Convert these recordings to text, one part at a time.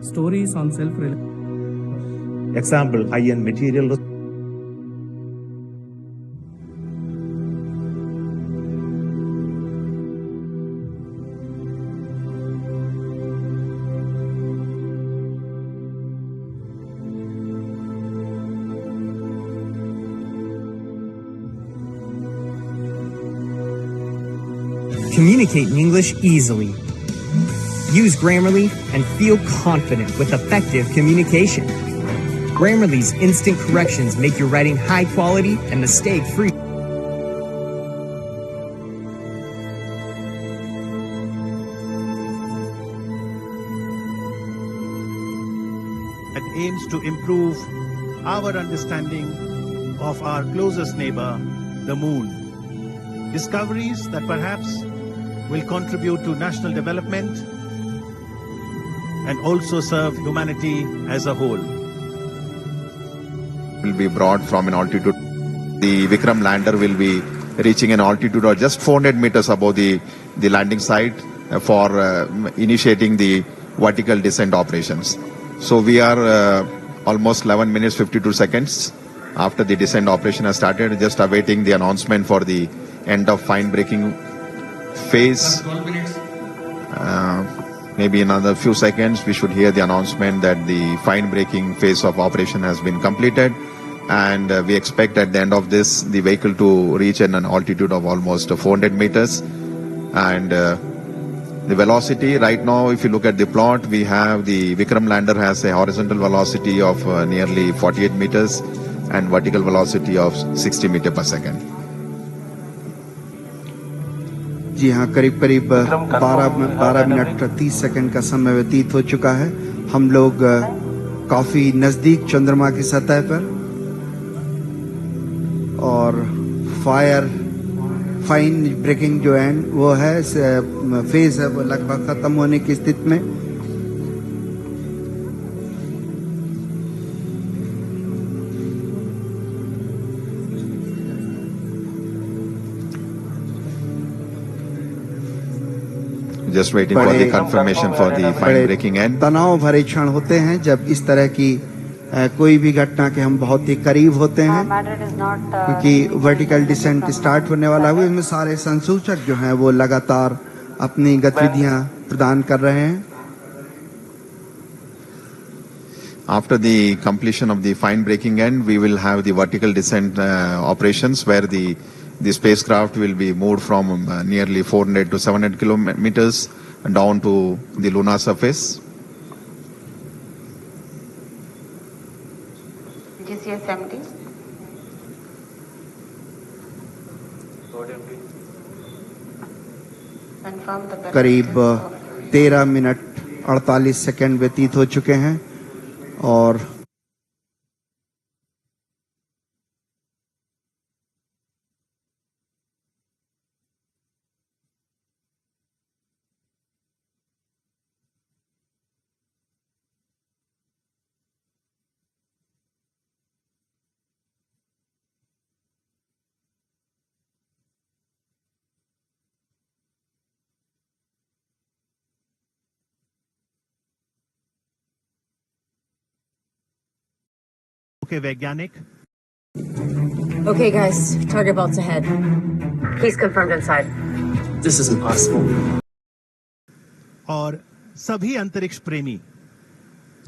stories on Example, high-end material. Communicate in English easily. Use Grammarly and feel confident with effective communication. Grammarly's instant corrections make your writing high quality and mistake-free. That aims to improve our understanding of our closest neighbor, the moon. Discoveries that perhaps will contribute to national development and also serve humanity as a whole. Will be brought from an altitude. The Vikram lander will be reaching an altitude of just 400 meters above the landing site for initiating the vertical descent operations. So we are almost 11 minutes 52 seconds after the descent operation has started, just awaiting the announcement for the end of fine braking phase. Maybe another few seconds we should hear the announcement that the fine braking phase of operation has been completed, and we expect at the end of this the vehicle to reach an altitude of almost 400 meters. And the velocity right now, if you look at the plot, we have the Vikram lander has a horizontal velocity of nearly 48 meters and vertical velocity of 60 meters per second. जी हाँ, करीब करीब 12 minute 30 second का समय व्यतीत हो चुका है। हम लोग काफी नजदीक चंद्रमा की सतह पर, और फाइन ब्रेकिंग जो है वो है फेज है, वो लगभग खत्म होने की स्थिति में। Just waiting for the confirmation for the fine braking end. तनाव भरे क्षण होते हैं जब इस तरह की कोई भी घटना के हम बहुत ही करीब होते हैं, क्योंकि वर्टिकल डिसेंट स्टार्ट होने वाला है। इसमें सारे संसूचक जो हैं वो लगातार अपनी गतिविधियां प्रदान कर रहे हैं। After the completion of the fine braking end, we will have the vertical descent operations, where the spacecraft will be moved from nearly 400 to 700 kilometers down to the lunar surface. GCS empty. करीब 13 minute 48 second व्यतीत हो चुके हैं, और Okay, वैज्ञानिक. Okay, guys, target belts ahead. He's confirmed inside. This is impossible. और सभी अंतरिक्ष प्रेमी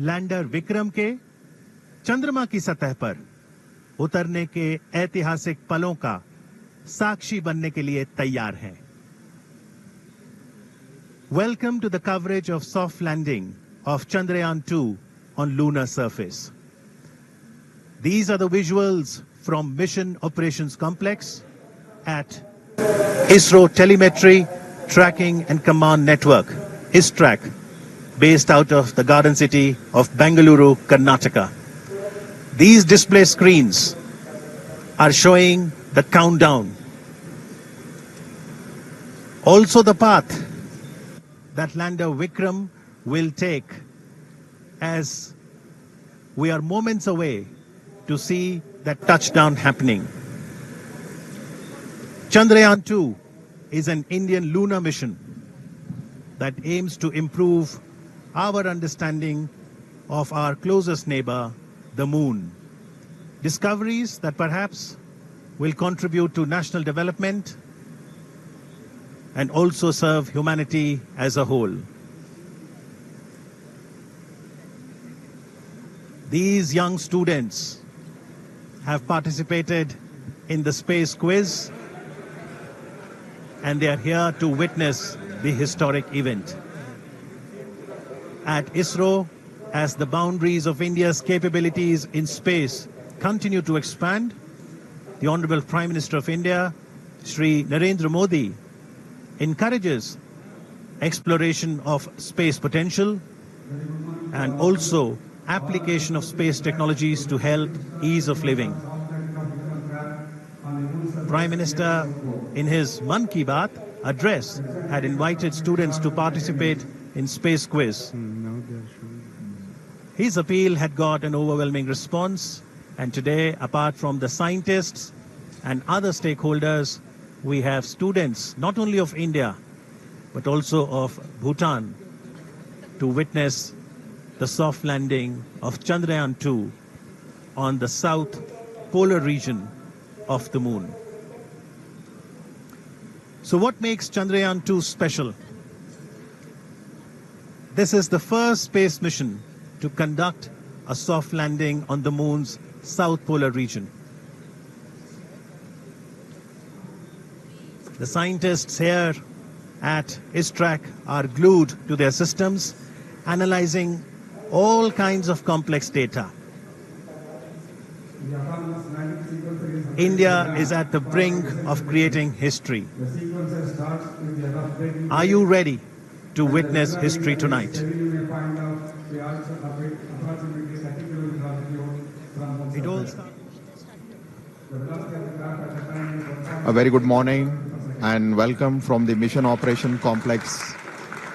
लैंडर विक्रम के चंद्रमा की सतह पर उतरने के ऐतिहासिक पलों का साक्षी बनने के लिए तैयार हैं. Welcome to the coverage of soft landing of Chandrayaan 2 on lunar surface. These are the visuals from Mission Operations Complex at ISRO Telemetry Tracking and Command Network, ISTRAC, based out of the garden city of Bengaluru, Karnataka. These display screens are showing the countdown. Also the path that lander Vikram will take, as we are moments away to see that touchdown happening. Chandrayaan 2 is an Indian lunar mission that aims to improve our understanding of our closest neighbor, the moon. Discoveries that perhaps will contribute to national development and also serve humanity as a whole. These young students have participated in the space quiz, and they are here to witness the historic event. At ISRO, as the boundaries of India's capabilities in space continue to expand, the Honorable Prime Minister of India, Shri Narendra Modi, encourages exploration of space potential and also application of space technologies to help ease of living. Prime Minister, in his Mann Ki Baat address, had invited students to participate in space quiz. His appeal had got an overwhelming response, and today, apart from the scientists and other stakeholders, we have students not only of India but also of Bhutan to witness the soft landing of Chandrayaan 2 on the south polar region of the moon. So what makes Chandrayaan 2 special? This is the first space mission to conduct a soft landing on the moon's south polar region. The scientists here at ISRO are glued to their systems, analyzing all kinds of complex data. India is at the brink of creating history. Are you ready to witness history tonight? It all starts. A very good morning and welcome from the Mission Operation Complex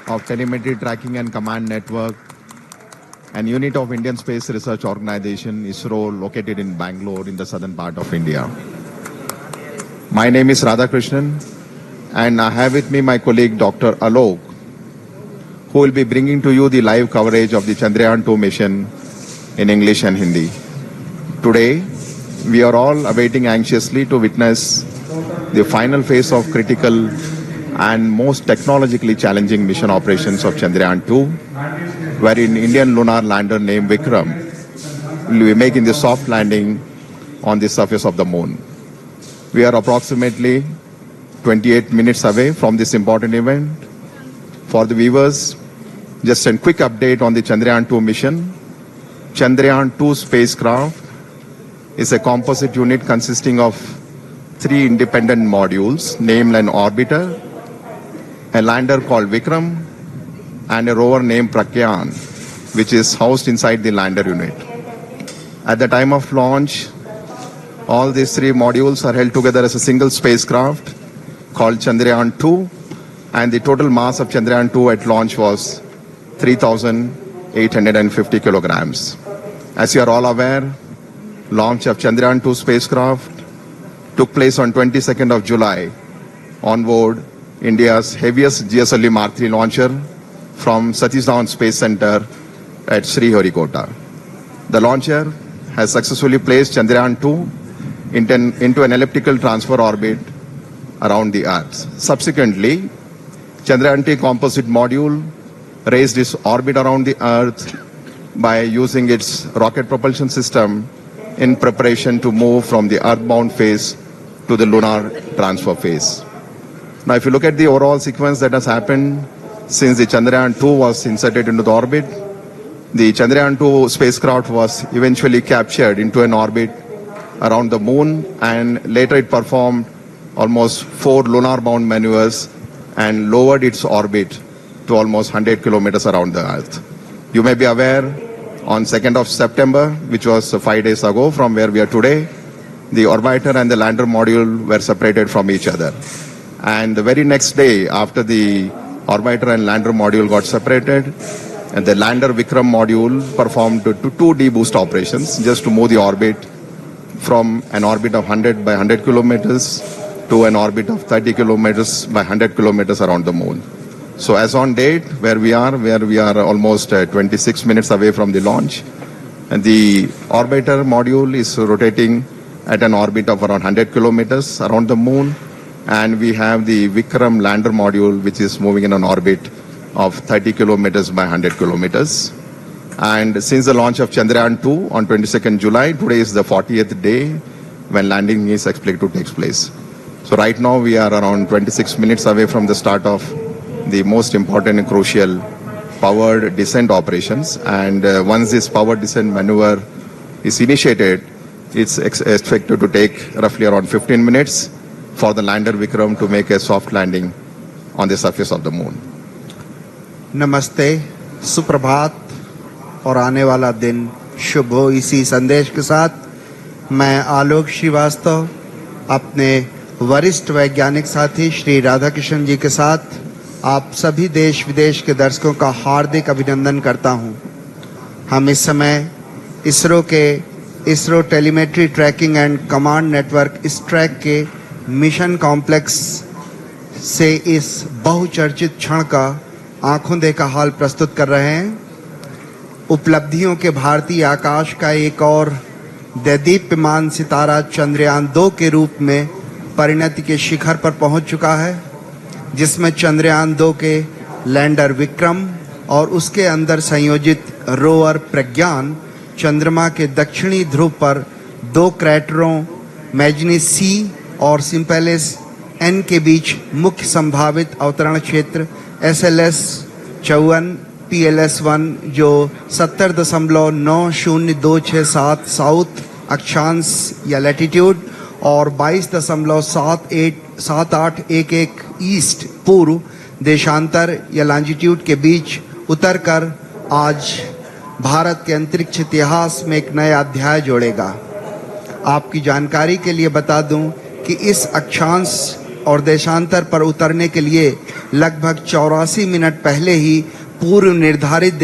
of Telemetry Tracking and Command Network, an unit of Indian Space Research Organization, ISRO, located in Bangalore in the southern part of India. My name is Radhakrishnan, and I have with me my colleague Dr. Alok, who will be bringing to you the live coverage of the Chandrayaan 2 mission in English and Hindi. Today, we are all awaiting anxiously to witness the final phase of critical and most technologically challenging mission operations of Chandrayaan 2, wherein Indian lunar lander named Vikram will be making the soft landing on the surface of the moon. We are approximately 28 minutes away from this important event. For the viewers, just a quick update on the Chandrayaan 2 mission. Chandrayaan 2 spacecraft is a composite unit consisting of 3 independent modules, named an orbiter, a lander called Vikram, and a rover named Chandrayaan, which is housed inside the lander unit. At the time of launch, all these 3 modules are held together as a single spacecraft called Chandrayaan 2, and the total mass of Chandrayaan 2 at launch was 3,850 kilograms. As you are all aware, launch of Chandrayaan 2 spacecraft took place on 22nd of July on board India's heaviest GSLV Mark III launcher from Satish Dhawan Space Center at Sriharikota. The launcher has successfully placed Chandrayaan 2 into an elliptical transfer orbit around the Earth. Subsequently, Chandrayaan 2 composite module raised its orbit around the Earth by using its rocket propulsion system in preparation to move from the earthbound phase to the lunar transfer phase. Now, if you look at the overall sequence that has happened since the Chandrayaan 2 was inserted into the orbit, the Chandrayaan 2 spacecraft was eventually captured into an orbit around the moon, and later it performed almost 4 lunar-bound maneuvers and lowered its orbit to almost 100 kilometers around the Earth. You may be aware, on 2nd of September, which was 5 days ago from where we are today, the orbiter and the lander module were separated from each other. And the very next day, after the orbiter and lander module got separated, and the lander Vikram module performed 2 deboost operations just to move the orbit from an orbit of 100 by 100 kilometers to an orbit of 30 kilometers by 100 kilometers around the moon. So as on date, where we are almost 26 minutes away from the launch, and the orbiter module is rotating at an orbit of around 100 kilometers around the moon, and we have the Vikram lander module, which is moving in an orbit of 30 kilometers by 100 kilometers. And since the launch of Chandrayaan 2 on 22nd July, today is the 40th day when landing is expected to take place. So right now we are around 26 minutes away from the start of the most important and crucial powered descent operations. And once this powered descent maneuver is initiated, it's expected to take roughly around 15 minutes for the lander Vikram to make a soft landing on the surface of the moon. नमस्ते, सुप्रभात और आने वाला दिन शुभ हो। इसी संदेश के साथ मैं आलोक श्रीवास्तव अपने वरिष्ठ वैज्ञानिक साथी श्री राधाकृष्ण जी के साथ आप सभी देश विदेश के दर्शकों का हार्दिक अभिनंदन करता हूं। हम इस समय ISRO telemetry tracking and command network इस ट्रैक के मिशन कॉम्प्लेक्स से इस बहुचर्चित क्षण का आंखों देखा हाल प्रस्तुत कर रहे हैं। उपलब्धियों के भारतीय आकाश का एक और दैदीप्यमान सितारा चंद्रयान 2 के रूप में परिणति के शिखर पर पहुंच चुका है, जिसमें चंद्रयान 2 के लैंडर विक्रम और उसके अंदर संयोजित रोवर प्रज्ञान चंद्रमा के दक्षिणी ध्रुव पर 2 क्रैटरों मैग्नीस सी और सिम्पेलिस एन के बीच मुख्य संभावित अवतरण क्षेत्र SLS-54 PLS-1 जो 70.90267 साउथ अक्षांश या लैटिट्यूड और 22.7811 ईस्ट पूर्व देशांतर या लॉन्जिट्यूड के बीच उतरकर आज भारत के अंतरिक्ष इतिहास में एक नया अध्याय जोड़ेगा। आपकी जानकारी के लिए बता दूं कि इस अक्षांश और देशांतर पर उतरने के लिए लगभग 84 मिनट पहले ही पूर्व निर्धारित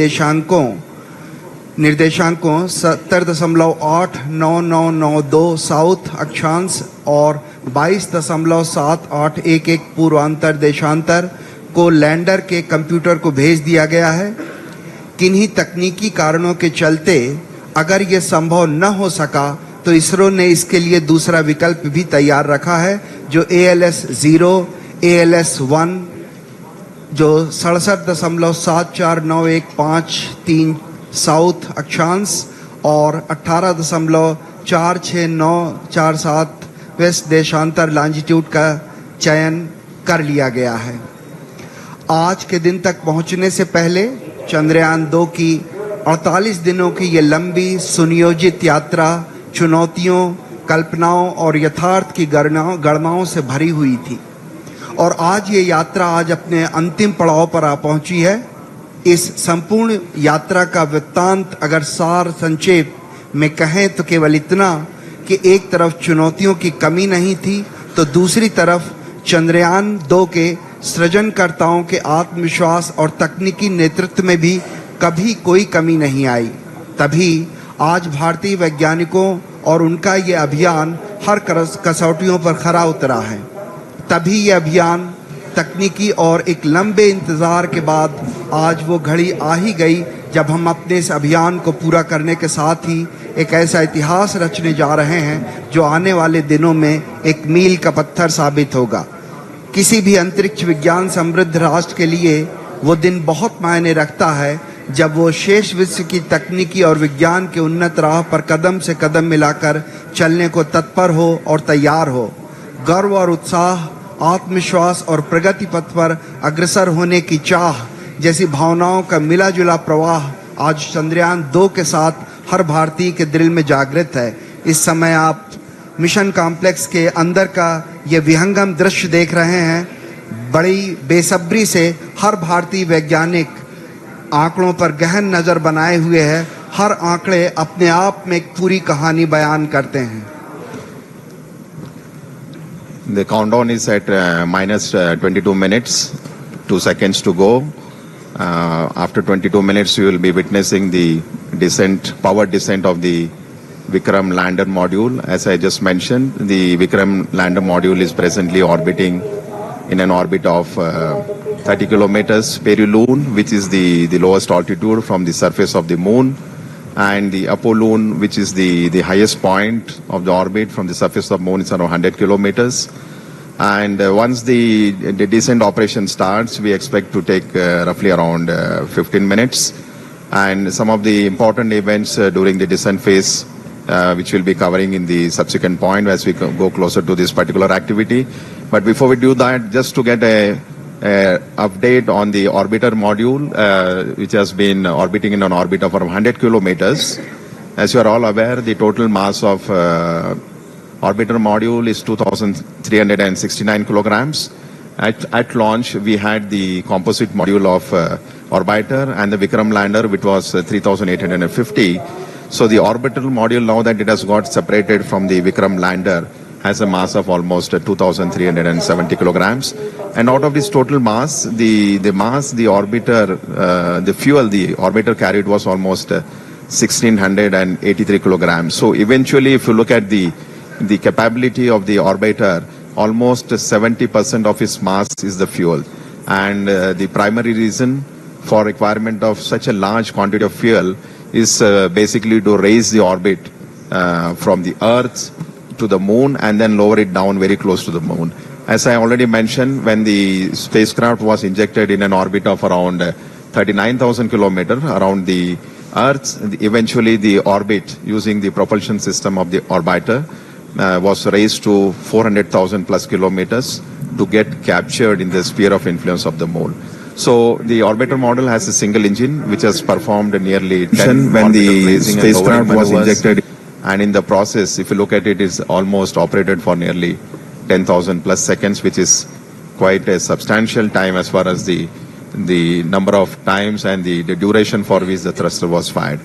निर्देशांकों 70.89992 साउथ अक्षांश और 22.7811 पूर्वांतर देशांतर को लैंडर के कंप्यूटर को भेज दिया गया है। किन्हीं तकनीकी कारणों के चलते अगर ये संभव न हो सका तो इसरो ने इसके लिए दूसरा विकल्प भी तैयार रखा है, जो ALS-0 ALS-1 जो 67.74915 साउथ अक्षांश और 18.46947 वेस्ट देशांतर लॉन्जिट्यूड का चयन कर लिया गया है। आज के दिन तक पहुंचने से पहले चंद्रयान 2 की 48 दिनों की ये लंबी सुनियोजित यात्रा चुनौतियों, कल्पनाओं और यथार्थ की गणनाओं से भरी हुई थी और आज ये यात्रा आज अपने अंतिम पड़ाव पर आ पहुंची है। इस संपूर्ण यात्रा का वृत्तांत अगर सार संक्षेप में कहें तो केवल इतना कि एक तरफ चुनौतियों की कमी नहीं थी तो दूसरी तरफ चंद्रयान 2 के सृजनकर्ताओं के आत्मविश्वास और तकनीकी नेतृत्व में भी कभी कोई कमी नहीं आई। तभी आज भारतीय वैज्ञानिकों और उनका ये अभियान हर कसौटियों पर खरा उतरा है। तभी ये अभियान तकनीकी और एक लंबे इंतजार के बाद आज वो घड़ी आ ही गई जब हम अपने इस अभियान को पूरा करने के साथ ही एक ऐसा इतिहास रचने जा रहे हैं जो आने वाले दिनों में एक मील का पत्थर साबित होगा। किसी भी अंतरिक्ष विज्ञान समृद्ध राष्ट्र के लिए वो दिन बहुत मायने रखता है जब वो शेष विश्व की तकनीकी और विज्ञान के उन्नत राह पर कदम से कदम मिलाकर चलने को तत्पर हो और तैयार हो। गर्व और उत्साह, आत्मविश्वास और प्रगति पथ पर अग्रसर होने की चाह जैसी भावनाओं का मिला जुला प्रवाह आज चंद्रयान 2 के साथ हर भारतीय के दिल में जागृत है। इस समय आप मिशन कॉम्प्लेक्स के अंदर का ये विहंगम दृश्य देख रहे हैं। बड़ी बेसब्री से हर भारतीय वैज्ञानिक आंकड़ों पर गहन नजर बनाए हुए है। हर आंकड़े अपने आप में एक पूरी कहानी बयान करते हैं। The countdown is at minus 22 minutes, 2 seconds to go. After 22 minutes, you will be witnessing the powered descent of the Vikram lander module. As I just mentioned, the Vikram lander module is presently orbiting in an orbit of 30 kilometers. Perigune, which is the lowest altitude from the surface of the moon, and the Apollon, which is the highest point of the orbit from the surface of the moon, is around 100 kilometers. And once the descent operation starts, we expect to take roughly around 15 minutes. And some of the important events during the descent phase, which we'll be covering in the subsequent point as we go closer to this particular activity. But before we do that, just to get a update on the orbiter module, which has been orbiting in an orbit of around 100 kilometers. As you are all aware, the total mass of orbiter module is 2,369 kilograms. At launch, we had the composite module of orbiter and the Vikram lander, which was 3,850. So the orbital module, now that it has got separated from the Vikram lander, has a mass of almost 2,370 kilograms. And out of this total mass, the orbiter, the fuel the orbiter carried was almost 1,683 kilograms. So eventually, if you look at the capability of the orbiter, almost 70% of its mass is the fuel. And the primary reason for requirement of such a large quantity of fuel is basically to raise the orbit from the Earth to the moon and then lower it down very close to the moon. As I already mentioned, when the spacecraft was injected in an orbit of around 39,000 kilometers around the Earth, eventually the orbit using the propulsion system of the orbiter was raised to 400,000 plus kilometers to get captured in the sphere of influence of the moon. So the orbiter model has a single engine which has performed nearly 10 when the spacecraft was injected. And in the process, if you look at it, it's almost operated for nearly 10,000 plus seconds, which is quite a substantial time as far as the number of times and the duration for which the thruster was fired.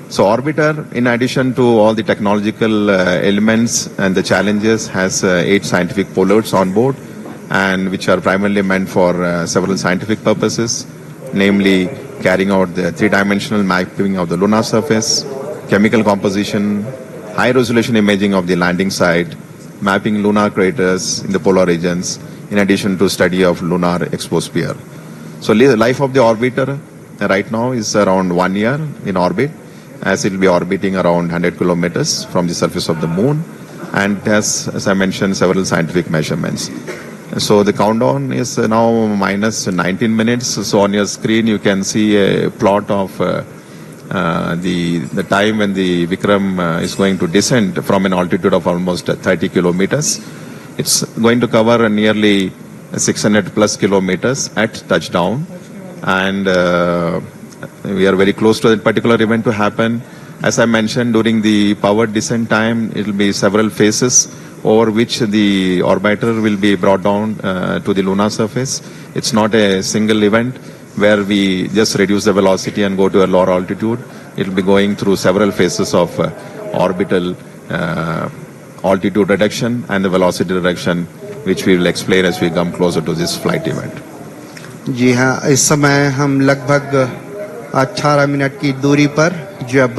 So orbiter, in addition to all the technological elements and the challenges, has 8 scientific payloads on board, and which are primarily meant for several scientific purposes, namely carrying out the 3-dimensional mapping of the lunar surface, chemical composition, high-resolution imaging of the landing site, mapping lunar craters in the polar regions, in addition to study of lunar exosphere. So the life of the orbiter right now is around 1 year in orbit, as it will be orbiting around 100 kilometers from the surface of the moon, and has, as I mentioned, several scientific measurements. So the countdown is now minus 19 minutes. So on your screen you can see a plot of the time when the Vikram is going to descend from an altitude of almost 30 kilometers. It's going to cover nearly 600 plus kilometers at touchdown, and we are very close to that particular event to happen. As I mentioned, during the powered descent time, it will be several phases over which the orbiter will be brought down to the lunar surface. It's not a single event where we just reduce the velocity and go to a lower altitude. It will be going through several phases of orbital altitude reduction and the velocity reduction, which we will explain as we come closer to this flight event. जी हाँ, इस समय हम लगभग 18 minute की दूरी पर जब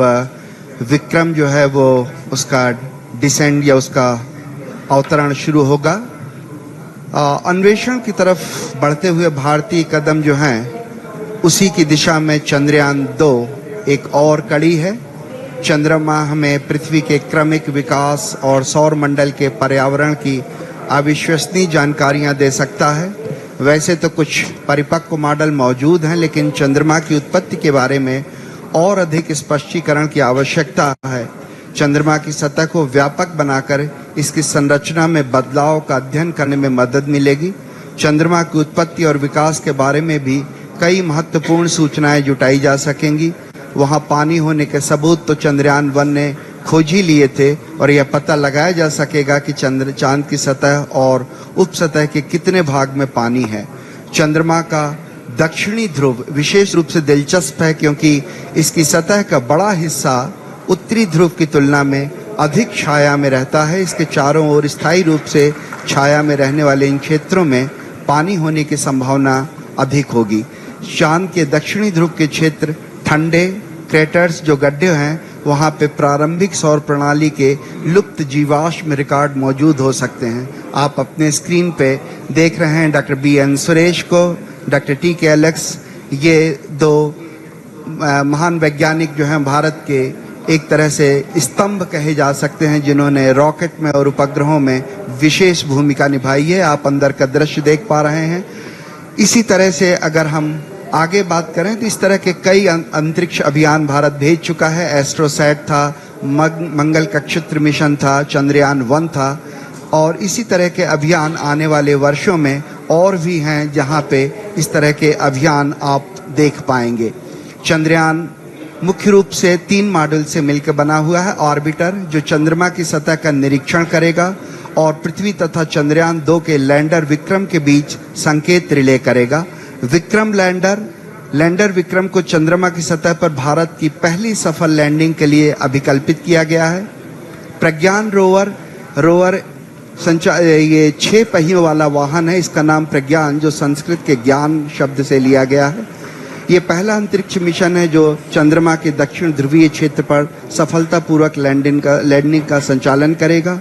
विक्रम जो है वो उसका डिसेंड या उसका अवतरण शुरू होगा, अन्वेषण की तरफ बढ़ते हुए भारतीय कदम जो हैं उसी की दिशा में चंद्रयान 2 एक और कड़ी है। चंद्रमा हमें पृथ्वी के क्रमिक विकास और सौर मंडल के पर्यावरण की अविश्वसनीय जानकारियां दे सकता है। वैसे तो कुछ परिपक्व मॉडल मौजूद हैं, लेकिन चंद्रमा की उत्पत्ति के बारे में और अधिक स्पष्टीकरण की आवश्यकता है। चंद्रमा की सतह को व्यापक बनाकर इसकी संरचना में बदलाव का अध्ययन करने में मदद मिलेगी। चंद्रमा की उत्पत्ति और विकास के बारे में भी कई महत्वपूर्ण सूचनाएं जुटाई जा सकेंगी। वहां पानी होने के सबूत तो चंद्रयान 1 ने खोज ही लिए थे, और यह पता लगाया जा सकेगा कि चांद की सतह और उपसतह के कितने भाग में पानी है। चंद्रमा का दक्षिणी ध्रुव विशेष रूप से दिलचस्प है, क्योंकि इसकी सतह का बड़ा हिस्सा उत्तरी ध्रुव की तुलना में अधिक छाया में रहता है। इसके चारों ओर स्थायी रूप से छाया में रहने वाले इन क्षेत्रों में पानी होने की संभावना अधिक होगी। चांद के दक्षिणी ध्रुव के क्षेत्र ठंडे क्रेटर्स जो गड्ढे हैं वहाँ पे प्रारंभिक सौर प्रणाली के लुप्त जीवाश्म रिकॉर्ड मौजूद हो सकते हैं। आप अपने स्क्रीन पे देख रहे हैं डॉक्टर BN सुरेश को, डॉक्टर TK एलेक्स, ये दो महान वैज्ञानिक जो हैं भारत के एक तरह से स्तंभ कहे जा सकते हैं, जिन्होंने रॉकेट में और उपग्रहों में विशेष भूमिका निभाई है। आप अंदर का दृश्य देख पा रहे हैं। इसी तरह से अगर हम आगे बात करें तो इस तरह के कई अंतरिक्ष अभियान भारत भेज चुका है। एस्ट्रोसैट था, मंगल कक्षत्र मिशन था, चंद्रयान 1 था, और इसी तरह के अभियान आने वाले वर्षों में और भी हैं जहां पे इस तरह के अभियान आप देख पाएंगे। चंद्रयान मुख्य रूप से 3 मॉड्यूल से मिलकर बना हुआ है। ऑर्बिटर जो चंद्रमा की सतह का निरीक्षण करेगा और पृथ्वी तथा चंद्रयान 2 के लैंडर विक्रम के बीच संकेत रिले करेगा। विक्रम लैंडर विक्रम को चंद्रमा की सतह पर भारत की पहली सफल लैंडिंग के लिए अभिकल्पित किया गया है। प्रज्ञान रोवर ये 6 पहियों वाला वाहन है। इसका नाम प्रज्ञान, जो संस्कृत के ज्ञान शब्द से लिया गया है। ये पहला अंतरिक्ष मिशन है जो चंद्रमा के दक्षिण ध्रुवीय क्षेत्र पर सफलतापूर्वक लैंडिंग का संचालन करेगा।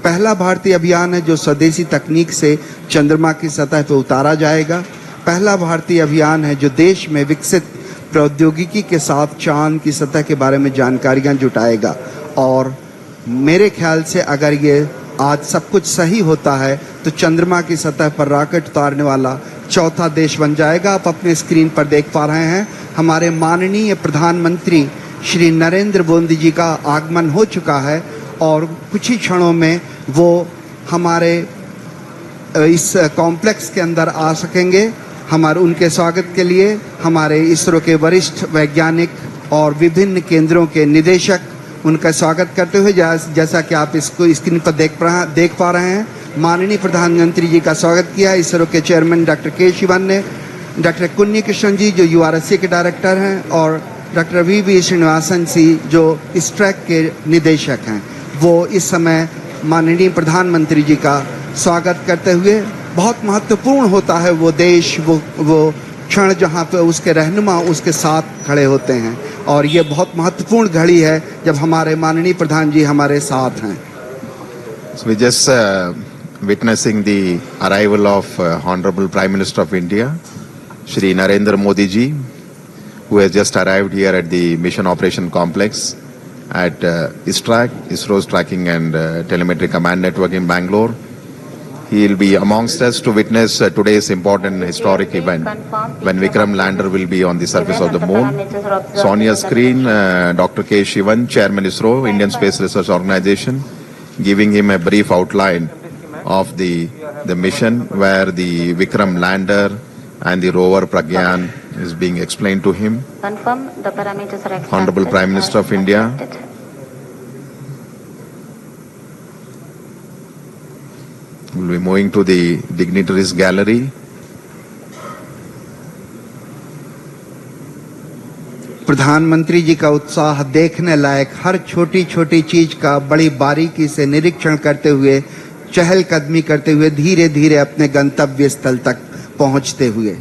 पहला भारतीय अभियान है जो स्वदेशी तकनीक से चंद्रमा की सतह पर उतारा जाएगा। पहला भारतीय अभियान है जो देश में विकसित प्रौद्योगिकी के साथ चांद की सतह के बारे में जानकारियां जुटाएगा। और मेरे ख्याल से अगर ये आज सब कुछ सही होता है तो चंद्रमा की सतह पर रॉकेट उतारने वाला चौथा देश बन जाएगा। आप अपने स्क्रीन पर देख पा रहे हैं हमारे माननीय प्रधानमंत्री श्री नरेंद्र मोदी जी का आगमन हो चुका है और कुछ ही क्षणों में वो हमारे इस कॉम्प्लेक्स के अंदर आ सकेंगे। हमारे उनके स्वागत के लिए हमारे इसरो के वरिष्ठ वैज्ञानिक और विभिन्न केंद्रों के निदेशक उनका स्वागत करते हुए जैसा कि आप इसको स्क्रीन पर देख पा रहे हैं, माननीय प्रधानमंत्री जी का स्वागत किया इसरो के चेयरमैन डॉक्टर के शिवन ने, डॉक्टर कुन्नी कृष्णन जी जो URSC के डायरेक्टर हैं, और डॉक्टर VV श्रीनिवासन जी जो इस ट्रैक के निदेशक हैं। वो इस समय माननीय प्रधानमंत्री जी का स्वागत करते हुए, बहुत महत्वपूर्ण होता है वो देश, वो क्षण जहाँ पे उसके रहनुमा उसके साथ खड़े होते हैं, और ये बहुत महत्वपूर्ण घड़ी है जब हमारे माननीय प्रधान जी हमारे साथ हैं। So we just witnessing the arrival of Honorable Prime Minister of India, Shri Narendra Modi ji, who has just arrived here at the Mission Operation Complex at ISRO's Tracking and Telemetry Command Network in Bangalore. He will be amongst us to witness today's important historic event when Vikram lander will be on the surface of the moon. So on your screen, Dr. K. Shivan, Chairman ISRO, Indian Space Research Organization, giving him a brief outline of the mission where the Vikram lander and the rover Pragyan is being explained to him. Confirm the parameters are accepted. Honorable Prime Minister of India. We'll be moving to the dignitaries gallery. प्रधानमंत्री जी का उत्साह देखने लायक, हर छोटी छोटी चीज का बड़ी बारीकी से निरीक्षण करते हुए, चहलकदमी करते हुए धीरे धीरे अपने गंतव्य स्थल तक पहुंचते हुए।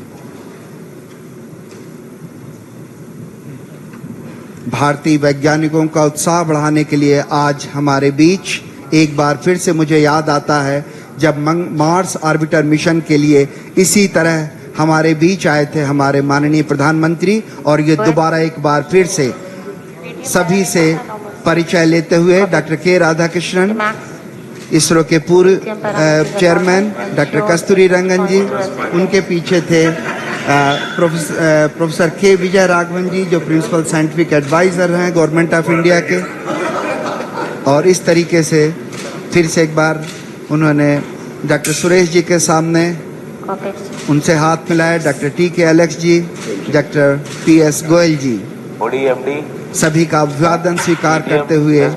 भारतीय वैज्ञानिकों का उत्साह बढ़ाने के लिए आज हमारे बीच एक बार फिर से मुझे याद आता है जब मार्स ऑर्बिटर मिशन के लिए इसी तरह हमारे बीच आए थे हमारे माननीय प्रधानमंत्री, और ये दोबारा एक बार फिर से सभी से परिचय लेते हुए डॉक्टर के राधाकृष्णन, इसरो के पूर्व चेयरमैन डॉक्टर कस्तूरी रंगन जी, उनके पीछे थे प्रोफेसर के विजय राघवन जी जो प्रिंसिपल साइंटिफिक एडवाइजर हैं गवर्नमेंट ऑफ इंडिया के, और इस तरीके से फिर से एक बार उन्होंने डॉक्टर सुरेश जी के सामने उनसे हाथ मिलाया, डॉक्टर TK एलेक्स जी, डॉक्टर PS गोयल जी, सभी का अभिवादन स्वीकार करते हुए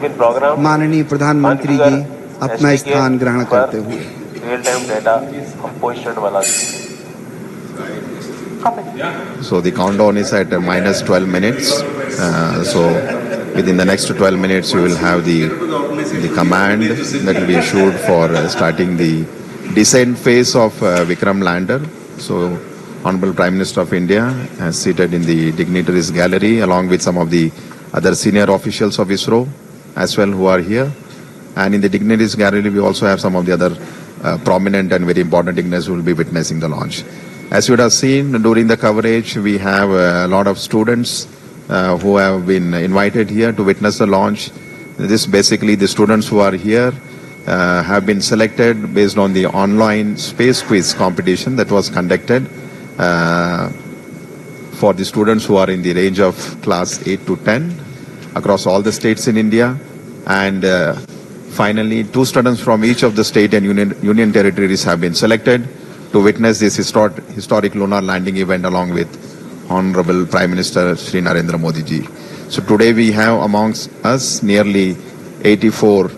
माननीय प्रधानमंत्री जी अपना स्थान ग्रहण करते हुए। So the countdown is at minus 12 minutes. So within the next 12 minutes, you will have the command that will be issued for starting the descent phase of Vikram lander. So Honorable Prime Minister of India is seated in the dignitaries gallery along with some of the other senior officials of ISRO as well who are here. And in the dignitaries gallery, we also have some of the other prominent and very important dignitaries who will be witnessing the launch. As you would have seen during the coverage, we have a lot of students who have been invited here to witness the launch. This basically the students who are here have been selected based on the online space quiz competition that was conducted for the students who are in the range of class 8 to 10 across all the states in India. And finally, 2 students from each of the state and union territories have been selected to witness this historic lunar landing event along with Honorable Prime Minister Shri Narendra Modi ji. So today we have amongst us nearly 84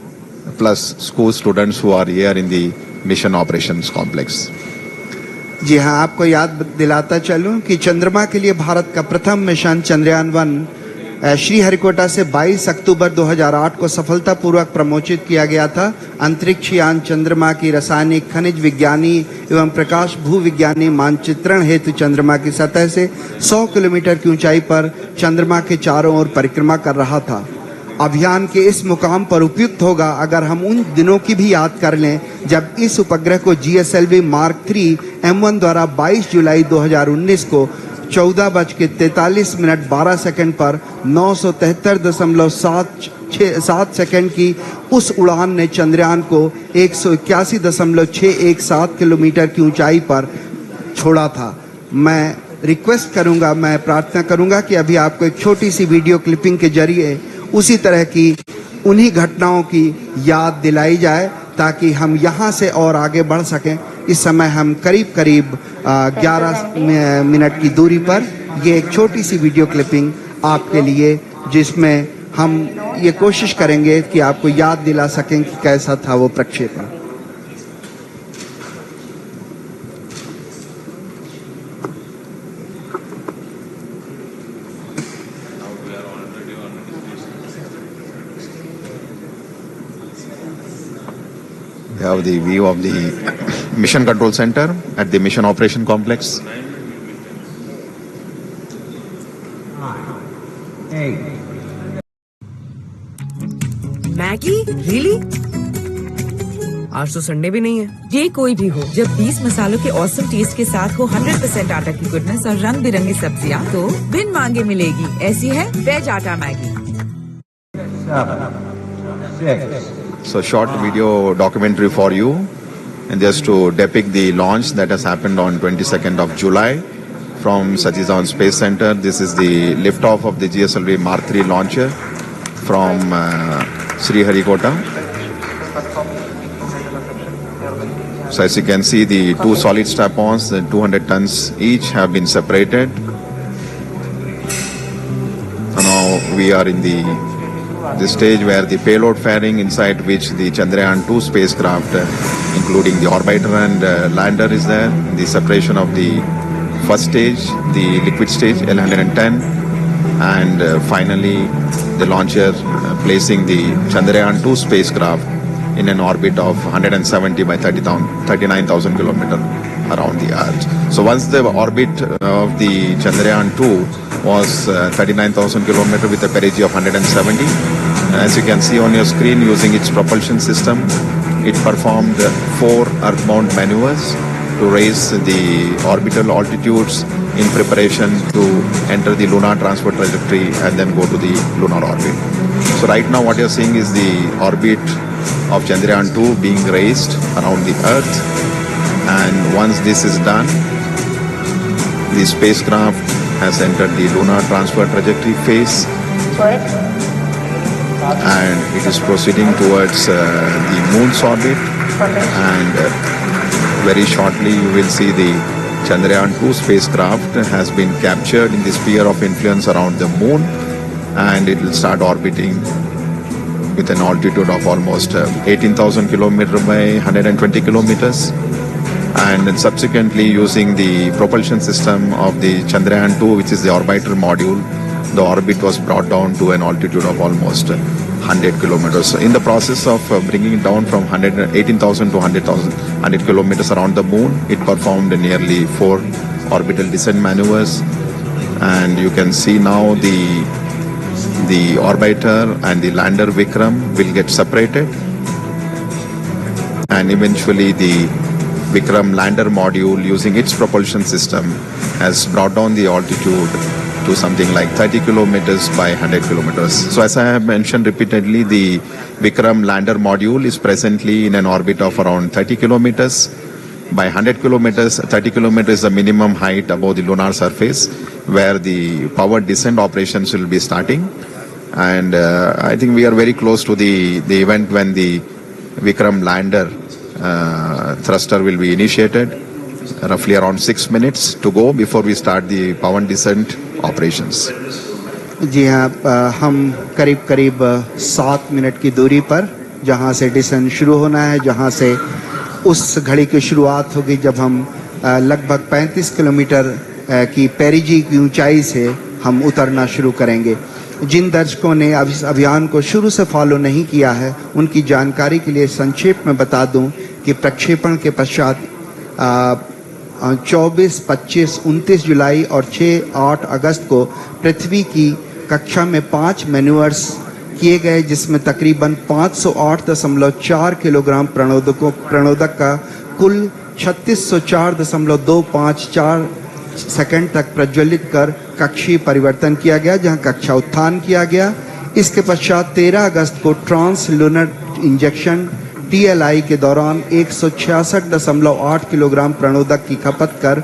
plus school students who are here in the Mission Operations Complex. जी हाँ, आपको याद दिलाता चलूं कि चंद्रमा के लिए भारत का प्रथम मिशन चंद्रयान 1 श्रीहरिकोटा से 22 अक्टूबर 2008 को सफलतापूर्वक प्रमोचित किया गया था। अंतरिक्ष यान चंद्रमा की रासायनिक, खनिज विज्ञानी एवं प्रकाश भूविज्ञानी मानचित्रण हेतु चंद्रमा की सतह से 100 किलोमीटर की ऊंचाई पर चंद्रमा के चारों ओर परिक्रमा कर रहा था। अभियान के इस मुकाम पर उपयुक्त होगा अगर हम उन दिनों की भी याद कर लें जब इस उपग्रह को GSLV Mark 3 M1 द्वारा 22 जुलाई 2019 को 14:43 पर 973.7 सेकंड की उस उड़ान ने चंद्रयान को 181.617 किलोमीटर की ऊंचाई पर छोड़ा था। मैं रिक्वेस्ट करूंगा, मैं प्रार्थना करूंगा कि अभी आपको एक छोटी सी वीडियो क्लिपिंग के जरिए उसी तरह की उन्हीं घटनाओं की याद दिलाई जाए ताकि हम यहाँ से और आगे बढ़ सकें। इस समय हम करीब 11 मिनट की दूरी पर ये एक छोटी सी वीडियो क्लिपिंग आपके लिए, जिसमें हम ये कोशिश करेंगे कि आपको याद दिला सकें कि कैसा था वो प्रक्षेपण। We have the view of the Mission Control Center at the Mission Operation Complex. Maggi? Really? आज तो संडे भी नहीं है। डे कोई भी हो, जब 20 मसालों के ऑसम टेस्ट के साथ हो 100% आटा की गुडनेस और रंग बिरंगी सब्जियां, तो बिन मांगे मिलेगी। ऐसी है वेज आटा Maggi. So short video documentary for you, and just to depict the launch that has happened on 22nd of July from Satish Dhawan Space Center. This is the liftoff of the GSLV Mark 3 launcher from Sriharikota. So as you can see, the 2 solid strap-ons, the 200 tons each, have been separated. And now we are in the stage where the payload fairing, inside which the Chandrayaan 2 spacecraft, including the orbiter and lander, is there. The separation of the first stage, the liquid stage L110, and finally the launcher placing the Chandrayaan 2 spacecraft in an orbit of 170 by 39,000 kilometers around the Earth. So once the orbit of the Chandrayaan 2 was 39,000 kilometers with a perigee of 170, as you can see on your screen, using its propulsion system, it performed 4 earthbound maneuvers to raise the orbital altitudes in preparation to enter the lunar transfer trajectory and then go to the lunar orbit. So right now what you're seeing is the orbit of Chandrayaan 2 being raised around the Earth, and once this is done, the spacecraft has entered the lunar transfer trajectory phase and it is proceeding towards the moon's orbit, and very shortly you will see the Chandrayaan 2 spacecraft has been captured in the sphere of influence around the moon, and it will start orbiting with an altitude of almost 18,000 kilometers by 120 kilometers. And then subsequently, using the propulsion system of the Chandrayaan 2, which is the orbiter module, the orbit was brought down to an altitude of almost 100 kilometers. So in the process of bringing it down from 18,000 to 100 kilometers around the moon, it performed nearly 4 orbital descent maneuvers. And you can see now the the orbiter and the lander Vikram will get separated, and eventually the Vikram lander module, using its propulsion system, has brought down the altitude to something like 30 kilometers by 100 kilometers. So as I have mentioned repeatedly, the Vikram lander module is presently in an orbit of around 30 kilometers by 100 kilometers. 30 kilometers is the minimum height above the lunar surface, where the power descent operations will be starting. And I think we are very close to the event when the Vikram lander thruster will be initiated. Roughly around 6 minutes to go before we start the power descent operations. जी हाँ, हम करीब 7 minute की दूरी पर जहाँ से decent शुरू होना है, जहाँ से उस घड़ी की शुरुआत होगी जब हम लगभग 35 किलोमीटर की पेरिजी की ऊंचाई से हम उतरना शुरू करेंगे। जिन दर्शकों ने इस अभियान को शुरू से फॉलो नहीं किया है, उनकी जानकारी के लिए संक्षेप में बता दूं कि प्रक्षेपण के पश्चात 24, 25, 29 जुलाई और 6-8 अगस्त को पृथ्वी की कक्षा में 5 मैन्यूअर्स किए गए, जिसमें तकरीबन 508.4 किलोग्राम प्रणोदक का कुल 3604.254 सेकंड तक प्रज्वलित कर कक्षीय परिवर्तन किया गया, जहां कक्षा उत्थान किया गया। इसके पश्चात 13 अगस्त को ट्रांस लूनर इंजेक्शन TLI के दौरान 166.8 किलोग्राम प्रणोदक की खपत कर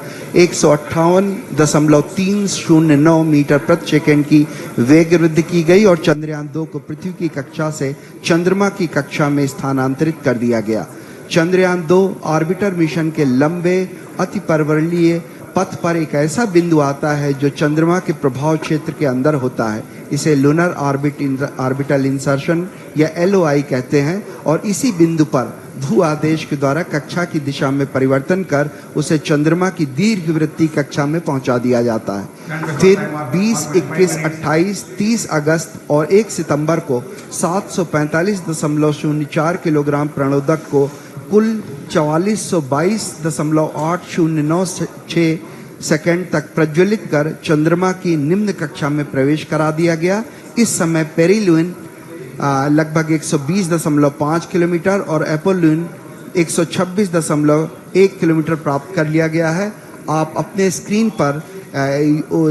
158.309 मीटर प्रति सेकंड की वेग वृद्धि की गई और चंद्रयान 2 को पृथ्वी की कक्षा से चंद्रमा की कक्षा में स्थानांतरित कर दिया गया। चंद्रयान 2 ऑर्बिटर मिशन के लंबे अतिपर्वणीय पथ पर एक ऐसा बिंदु आता है जो चंद्रमा के प्रभाव क्षेत्र के अंदर होता है। इसे लूनर ऑर्बिटल इंसर्शन या LOI कहते हैं और इसी बिंदु पर भू आदेश के द्वारा कक्षा की दिशा में परिवर्तन कर उसे चंद्रमा की दीर्घवृत्तीय कक्षा में पहुंचा दिया जाता है। फिर 20, 21, 28, 30 अगस्त और 1 सितंबर को 745.04 किलोग्राम प्रणोदक को कुल 4422.809 सेकंड तक प्रज्वलित कर चंद्रमा की निम्न कक्षा में प्रवेश करा दिया गया। इस समय पेरिलुइन लगभग 120.5 किलोमीटर और एपोलुइन 126.1 किलोमीटर प्राप्त कर लिया गया है। आप अपने स्क्रीन पर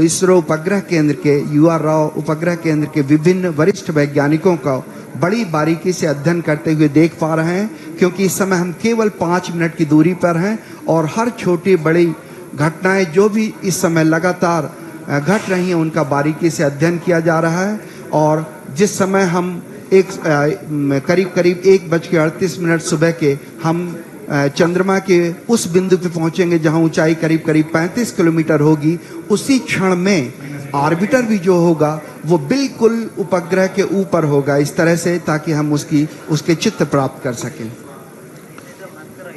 इसरो उपग्रह केंद्र के UR राव उपग्रह केंद्र के विभिन्न वरिष्ठ वैज्ञानिकों का बड़ी बारीकी से अध्ययन करते हुए देख पा रहे हैं, क्योंकि इस समय हम केवल 5 मिनट की दूरी पर हैं और हर छोटी बड़ी घटनाएं जो भी इस समय लगातार घट रही हैं उनका बारीकी से अध्ययन किया जा रहा है। और जिस समय हम करीब 1:38 सुबह के हम चंद्रमा के उस बिंदु पे पहुंचेंगे जहां ऊंचाई करीब 35 किलोमीटर होगी, उसी क्षण में ऑर्बिटर भी जो होगा वो बिल्कुल उपग्रह के ऊपर होगा, इस तरह से ताकि हम उसके चित्र प्राप्त कर सकें।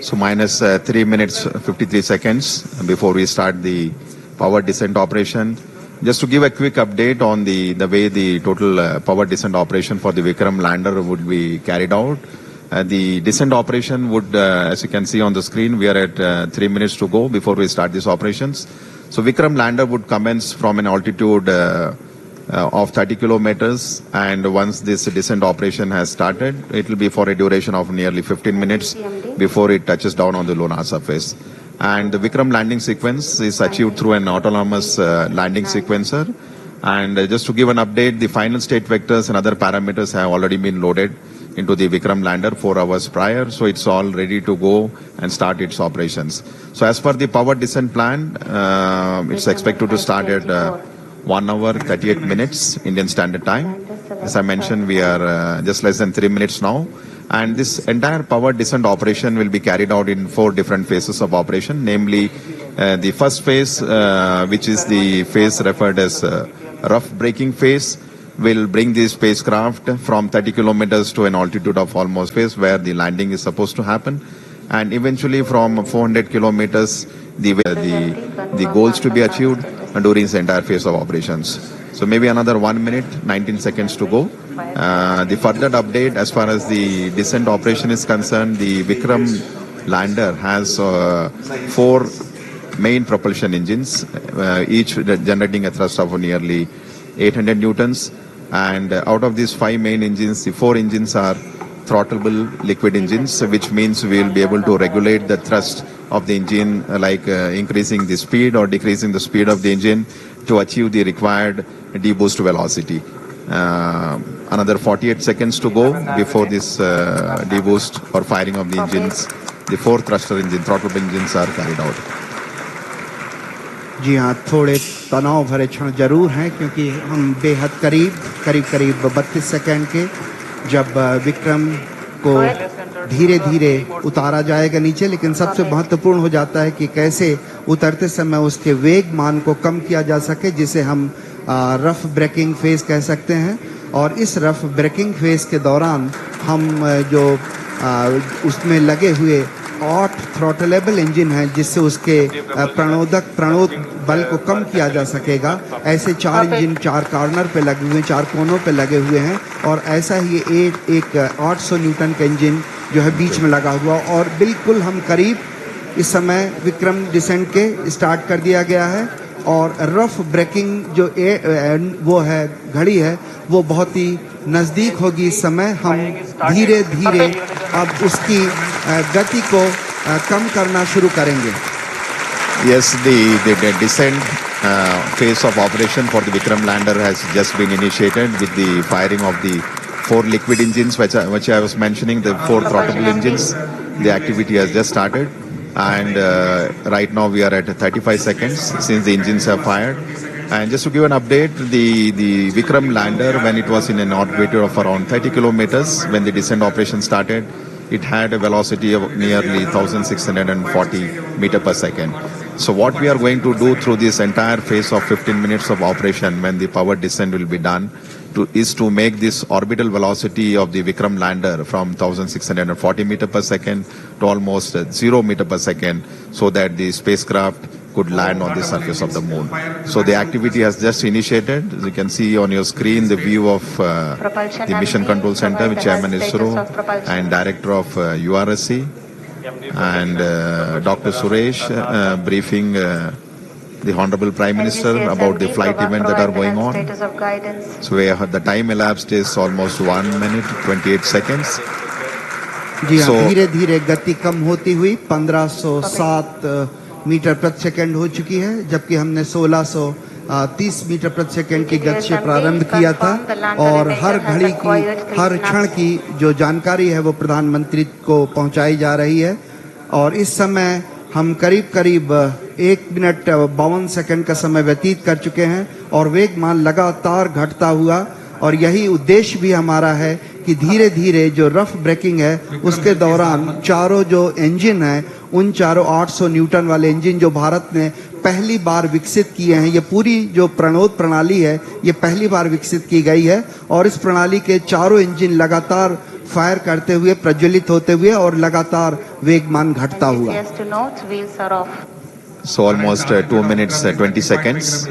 So minus 3 minutes 53 seconds before we start the power descent operation. Just to give a quick update on the way the total power descent operation for the Vikram lander would be carried out. The descent operation would, as you can see on the screen, we are at 3 minutes to go before we start these operations. So Vikram lander would commence from an altitude of 30 kilometers, and once this descent operation has started, it will be for a duration of nearly 15 minutes before it touches down on the lunar surface. And the Vikram landing sequence is achieved through an autonomous landing sequencer. And just to give an update, the final state vectors and other parameters have already been loaded into the Vikram lander 4 hours prior, so it's all ready to go and start its operations. So as per the power descent plan, it's expected to start at 1 hour 38 minutes Indian Standard Time. As I mentioned, we are just less than 3 minutes now. And this entire power descent operation will be carried out in 4 different phases of operation, namely the first phase, which is the phase referred as rough braking phase, will bring the spacecraft from 30 kilometers to an altitude of almost phase where the landing is supposed to happen. And eventually from 400 kilometers, the goals to be achieved during this entire phase of operations. So maybe another 1 minute, 19 seconds to go. The further update as far as the descent operation is concerned, the Vikram lander has 4 main propulsion engines, each generating a thrust of nearly 800 newtons. And out of these 5 main engines, the 4 engines are throttleable liquid engines, which means we will be able to regulate the thrust of the engine, like increasing the speed or decreasing the speed of the engine to achieve the required deboost velocity. Another 48 seconds to go before this deboost or firing of the engines. The 4 thruster engine, throttleable engines are carried out. जी हाँ, थोड़े तनाव भरे क्षण जरूर हैं क्योंकि हम बेहद करीब 32 सेकंड के जब विक्रम को धीरे धीरे उतारा जाएगा नीचे, लेकिन सबसे महत्वपूर्ण हो जाता है कि कैसे उतरते समय उसके वेग मान को कम किया जा सके, जिसे हम रफ ब्रेकिंग फेज कह सकते हैं। और इस रफ ब्रेकिंग फेज के दौरान हम जो उसमें लगे हुए 8 थ्रॉटलेबल इंजन हैं, जिससे उसके प्रणोद बल को कम किया जा सकेगा। ऐसे 4 इंजन 4 कॉर्नर पे लगे हुए हैं, 4 कोनों पे लगे हुए हैं, और ऐसा ही एक 800 न्यूटन का इंजन जो है बीच में लगा हुआ। और बिल्कुल हम करीब इस समय विक्रम डिसेंट के स्टार्ट कर दिया गया है, और रफ ब्रेकिंग जो वो है घड़ी है वो बहुत ही नज़दीक होगी। इस समय हम धीरे धीरे अब उसकी गति को कम करना शुरू करेंगे। Yes, the descent phase of operation for the Vikram lander has just been initiated with the firing of the 4 liquid engines, which I was mentioning, the 4 throttleable engines. The activity has just started, and right now we are at 35 seconds since the engines have fired. And just to give an update, the Vikram lander, when it was in an orbit of around 30 kilometers, when the descent operation started, it had a velocity of nearly 1640 meter per second. So what we are going to do through this entire phase of 15 minutes of operation, when the powered descent will be done, is to make this orbital velocity of the Vikram lander from 1640 meter per second to almost 0 meter per second, so that the spacecraft could land on the surface of the moon. So the activity has just initiated. As you can see on your screen, the view of the Mission Control Center, with Chairman ISRO and Director of URSC, and Dr. Suresh briefing the Honorable Prime Minister about the flight event that are going on. So the time elapsed is almost 1 minute 28 seconds. जी हाँ, धीरे धीरे गति कम होती हुई 1507 metre प्रति second हो चुकी है, जबकि हमने 1630 मीटर प्रति सेकंड की गति से प्रारंभ किया था। और हर घड़ी की, हर क्षण की जो जानकारी है वो प्रधानमंत्री को पहुंचाई जा रही है। और इस समय हम करीब 1 मिनट 52 सेकंड का समय व्यतीत कर चुके हैं, और वेगमान लगातार घटता हुआ। और यही उद्देश्य भी हमारा है कि धीरे धीरे जो रफ ब्रेकिंग है उसके दौरान चारों जो इंजन हैं, उन चारों 800 न्यूटन वाले इंजन जो भारत ने पहली बार विकसित किए हैं, ये पूरी जो प्रणोद प्रणाली है ये पहली बार विकसित की गई है। और इस प्रणाली के चारों इंजन लगातार फायर करते हुए, प्रज्वलित होते हुए और लगातार वेगमान घटता हुआ। So almost 2 minutes 20 seconds,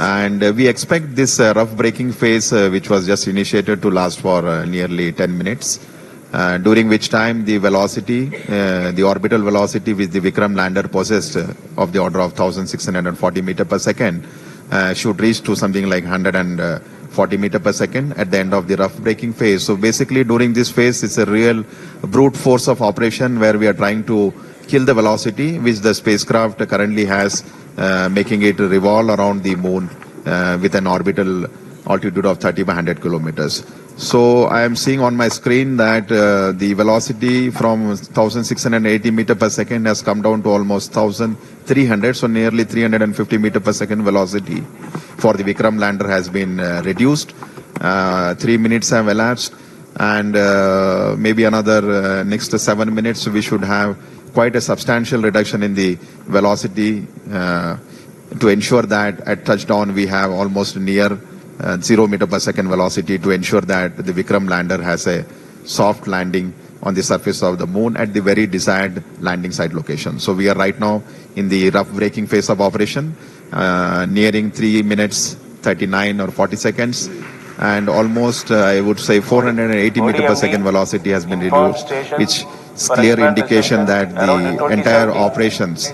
and we expect this rough braking phase, which was just initiated, to last for nearly 10 minutes, during which time the velocity, the orbital velocity which the Vikram lander possessed of the order of 1640 meter per second should reach to something like 140 meter per second at the end of the rough braking phase. So basically during this phase it's a real brute force of operation, where we are trying to kill the velocity which the spacecraft currently has, making it revolve around the moon with an orbital altitude of 30 by 100 kilometers. So I am seeing on my screen that the velocity from 1680 meter per second has come down to almost 1300, so nearly 350 meter per second velocity for the Vikram lander has been reduced. 3 minutes have elapsed, and maybe another next 7 minutes we should have quite a substantial reduction in the velocity to ensure that at touchdown we have almost near 0 meter per second velocity, to ensure that the Vikram lander has a soft landing on the surface of the moon at the very desired landing site location. So we are right now in the rough braking phase of operation, nearing 3 minutes 39 or 40 seconds, and almost I would say 480 meter per second velocity has been reduced, which is clear indication that the entire operations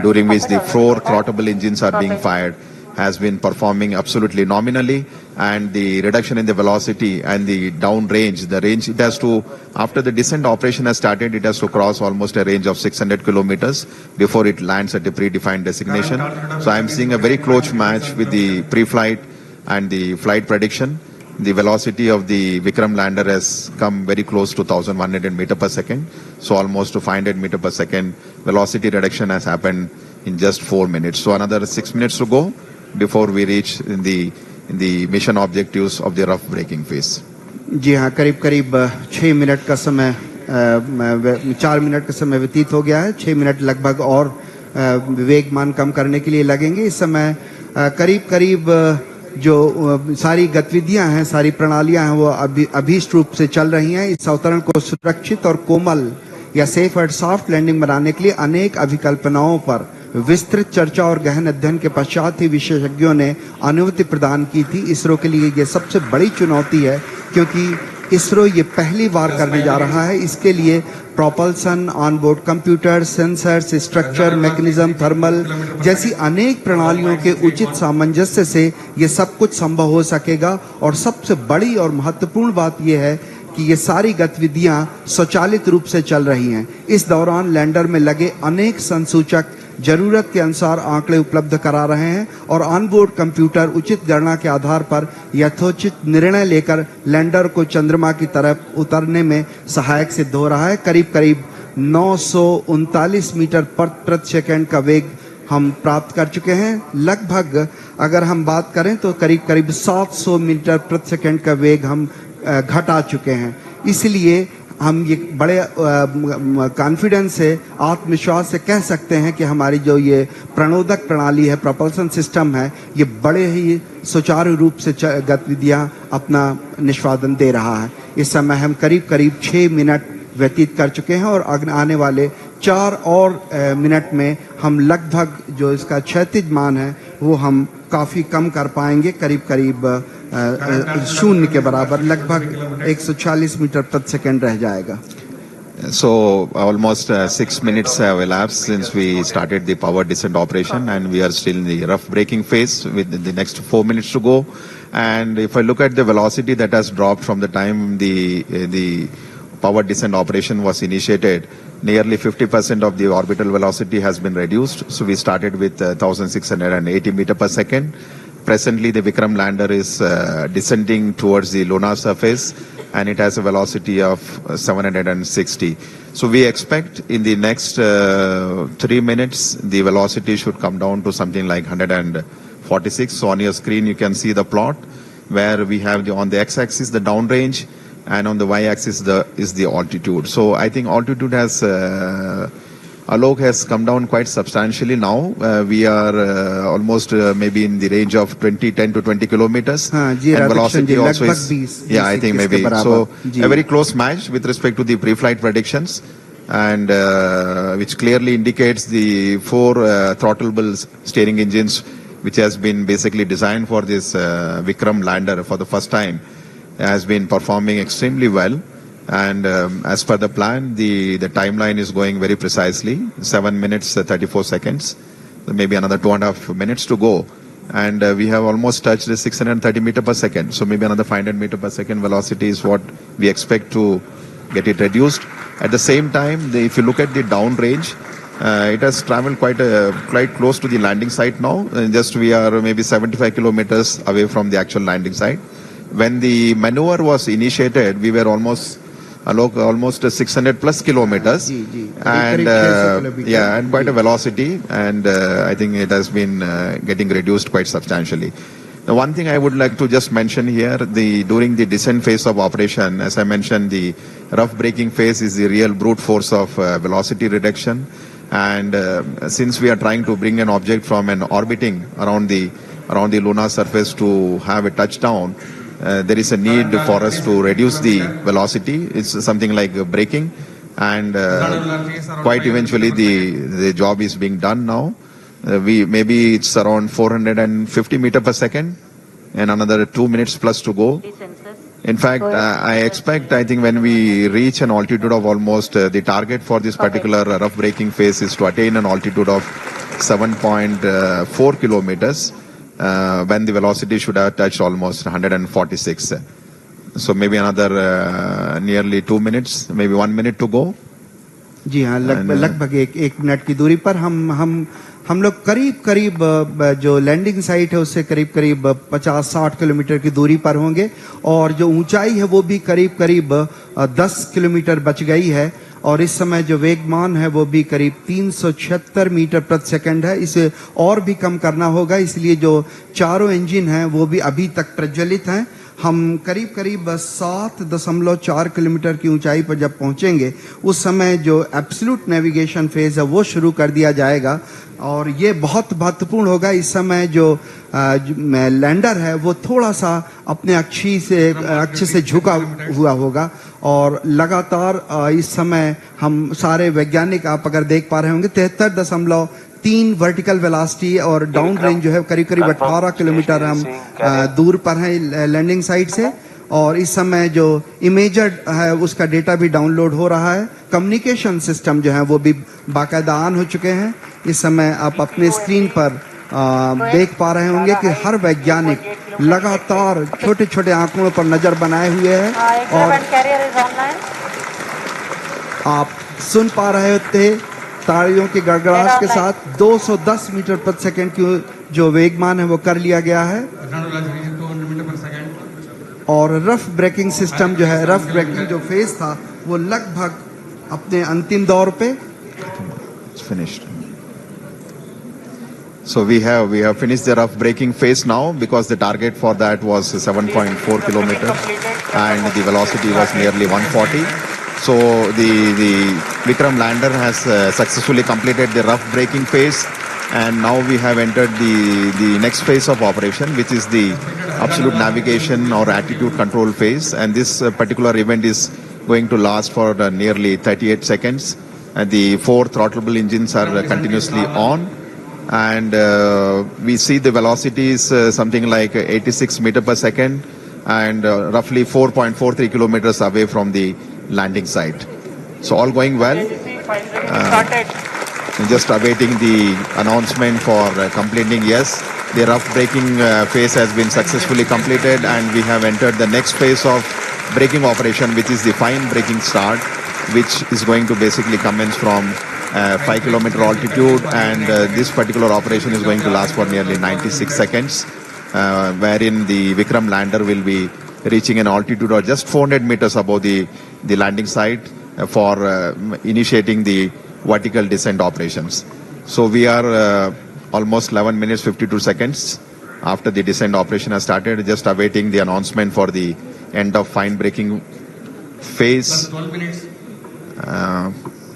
during which the 4 throttleable engines are being fired has been performing absolutely nominally, and the reduction in the velocity and the down range, the range it has to, after the descent operation has started, it has to cross almost a range of 600 kilometers before it lands at a predefined destination. So I'm seeing a very close match with the pre-flight and the flight prediction. The velocity of the Vikram lander has come very close to 1100 meter per second. So almost to 500 meter per second velocity reduction has happened in just 4 minutes. So another 6 minutes to go before we reach in the mission objectives of the rough braking phase. जी हाँ, करीब करीब 6 minute का समय 4 minute का समय व्यतीत हो गया है। 6 मिनट लगभग और वेगमान कम करने के लिए लगेंगे। इस समय करीब करीब जो सारी गतिविधियां हैं, सारी प्रणालियां हैं, वो अभीष्ट रूप से चल रही हैं। इस अवतरण को सुरक्षित और कोमल या सेफ और सॉफ्ट लैंडिंग बनाने के लिए अनेक अभिकल्पनाओं पर विस्तृत चर्चा और गहन अध्ययन के पश्चात ही विशेषज्ञों ने अनुमति प्रदान की थी। इसरो के लिए ये सबसे बड़ी चुनौती है, क्योंकि इसरो ये पहली बार करने जा रहा है। इसके लिए propulsion, onboard computer, sensors, structure, mechanism, thermal जैसी अनेक प्रणालियों के उचित सामंजस्य से ये सब कुछ संभव हो सकेगा। और सबसे बड़ी और महत्वपूर्ण बात यह है कि ये सारी गतिविधियां स्वचालित रूप से चल रही हैं। इस दौरान लैंडर में लगे अनेक संसूचक जरूरत के अनुसार आंकड़े उपलब्ध करा रहे हैं और ऑनबोर्ड कंप्यूटर उचित गणना के आधार पर यथोचित निर्णय लेकर लैंडर को चंद्रमा की तरफ उतरने में सहायक सिद्ध हो रहा है। करीब करीब 939 मीटर प्रति सेकंड का वेग हम प्राप्त कर चुके हैं। लगभग अगर हम बात करें तो करीब करीब 700 मीटर प्रति सेकंड का वेग हम घटा चुके हैं। इसलिए हम ये बड़े कॉन्फिडेंस से, आत्मविश्वास से कह सकते हैं कि हमारी जो ये प्रणोदक प्रणाली है, प्रोपल्सन सिस्टम है, ये बड़े ही सुचारू रूप से गतिविधियां अपना निष्पादन दे रहा है। इस समय हम करीब करीब 6 मिनट व्यतीत कर चुके हैं और आने वाले 4 और मिनट में हम लगभग जो इसका क्षैतिज मान है वो हम काफी कम कर पाएंगे। करीब करीब शून्य के बराबर, लगभग 140 मीटर प्रति सेकंड रह जाएगा। So almost 6 minutes have elapsed since we started the power descent operation, and we are still in the rough braking phase with the next 4 minutes to go. And if I look at the velocity that has dropped from the time the power descent operation was initiated, nearly 50% of the orbital velocity has been reduced. So we started with 1680 meter per second. Presently, the Vikram lander is descending towards the lunar surface, and it has a velocity of 760. So we expect in the next 3 minutes, the velocity should come down to something like 146. So on your screen, you can see the plot where we have on the x-axis the downrange, and on the y-axis is the altitude. So I think altitude has Alok has come down quite substantially now. We are almost maybe in the range of 10 to 20 kilometers. And velocity also is, yeah, I think maybe. So a very close match with respect to the pre-flight predictions, and which clearly indicates the 4 throttleable steering engines, which has been basically designed for this Vikram lander for the first time, has been performing extremely well. And as per the plan, the timeline is going very precisely, 7 minutes 34 seconds, maybe another 2.5 minutes to go. And we have almost touched the 630 meter per second. So maybe another 500 meter per second velocity is what we expect to get it reduced. At the same time, if you look at the downrange, it has traveled quite close to the landing site now. Just we are maybe 75 kilometers away from the actual landing site. When the maneuver was initiated, we were almost 600 plus kilometers, and and quite a velocity, and I think it has been getting reduced quite substantially. The one thing I would like to just mention here, during the descent phase of operation, as I mentioned, the rough braking phase is the real brute force of velocity reduction, and since we are trying to bring an object from an orbiting around the lunar surface to have a touchdown, there is a need for us to reduce the velocity. It's something like braking, and quite eventually the job is being done now. Maybe it's around 450 meter per second, and another 2 minutes plus to go. In fact, I think when we reach an altitude of almost the target for this particular rough braking phase is to attain an altitude of 7.4 kilometers. when the velocity should have touched almost 146. So maybe another nearly 2 minutes, maybe 1 minute to go. जी हाँ, लगभग एक minute की दूरी पर हम लोग करीब जो लैंडिंग साइट है उससे करीब 50-60 किलोमीटर की दूरी पर होंगे और जो ऊंचाई है वो भी करीब 10 किलोमीटर बच गई है और इस समय जो वेगमान है वो भी करीब 376 मीटर प्रति सेकंड है। इसे और भी कम करना होगा, इसलिए जो चारों इंजन हैं वो भी अभी तक प्रज्वलित हैं। हम करीब 7.4 किलोमीटर की ऊंचाई पर जब पहुंचेंगे उस समय जो एब्सोल्यूट नेविगेशन फेज है वो शुरू कर दिया जाएगा और ये बहुत महत्वपूर्ण होगा। इस समय जो लैंडर है वो थोड़ा सा अपने अक्ष से झुका हुआ होगा और लगातार इस समय हम सारे वैज्ञानिक आप अगर देख पा रहे होंगे 73.3 वर्टिकल वेलोसिटी और डाउन रेंज जो है करीब 18 किलोमीटर हम दूर पर हैं लैंडिंग साइट से और इस समय जो इमेजर है उसका डेटा भी डाउनलोड हो रहा है। कम्युनिकेशन सिस्टम जो है वो भी बाकायदा ऑन हो चुके हैं। इस समय आप अपने स्क्रीन पर देख पा रहे होंगे कि हर वैज्ञानिक लगातार छोटे छोटे आंकड़ों पर नजर बनाए हुए है और आप सुन पा रहे थे तालियों की गड़गड़ाहट के साथ 210 मीटर प्रति सेकंड की जो वेगमान है वो कर लिया गया है और रफ ब्रेकिंग सिस्टम जो है रफ ब्रेकिंग जो फेज था वो लगभग अपने अंतिम दौर पे finished. So we have finished the rough braking phase now because the target for that was 7.4 kilometers and the velocity was nearly 140. So the Vikram lander has successfully completed the rough braking phase and now we have entered the next phase of operation, which is the absolute navigation or attitude control phase, and this particular event is going to last for nearly 38 seconds. And the 4 throttleable engines are continuously on and we see the velocity is something like 86 meter per second and roughly 4.43 kilometers away from the landing site. So all going well. Just awaiting the announcement for completing. Yes, the rough braking phase has been successfully completed and we have entered the next phase of braking operation, which is the fine braking start, which is going to basically commence from 5 kilometer altitude and this particular operation is going to last for nearly 96 seconds wherein the Vikram lander will be reaching an altitude of just 400 meters above the landing site for initiating the vertical descent operations. So we are almost 11 minutes 52 seconds after the descent operation has started, just awaiting the announcement for the end of fine braking phase. 12 minutes.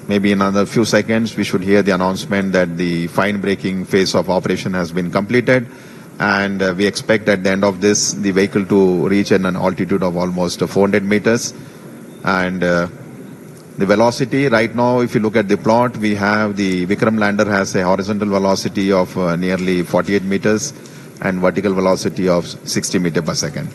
Maybe in another few seconds we should hear the announcement that the fine braking phase of operation has been completed and we expect at the end of this the vehicle to reach an altitude of almost 400 meters and the velocity right now, if you look at the plot, we have the Vikram lander has a horizontal velocity of nearly 48 meters and vertical velocity of 60 meters per second.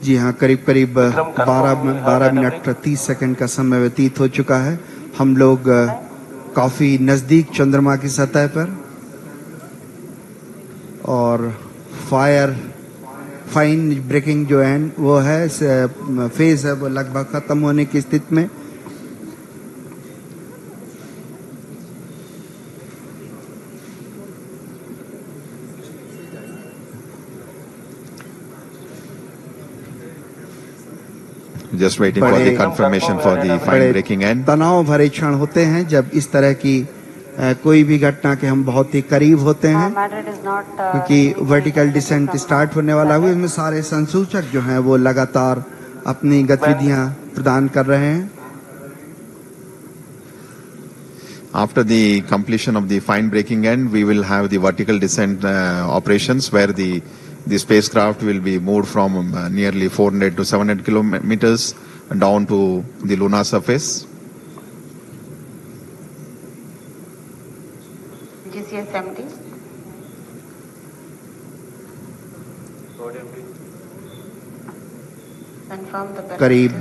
जी हाँ, करीब 12 minute 30 second का समय व्यतीत हो चुका है। हम लोग काफी नजदीक चंद्रमा की सतह पर और फाइन ब्रेकिंग जो है वो है फेज है वो लगभग खत्म होने की स्थिति में। Just waiting for the confirmation for the fine braking end. तनाव भरे क्षण होते हैं जब इस तरह की कोई भी घटना के हम बहुत ही करीब होते हैं क्योंकि वर्टिकल डिसेंट स्टार्ट होने वाला है। इसमें सारे संसूचक जो हैं वो लगातार अपनी गतिविधियां प्रदान कर रहे हैं। After the completion of the fine braking end, we will have the vertical descent operations where the spacecraft will be moved from nearly 400 to 700 kilometers down to the lunar surface. GCS 70. करीब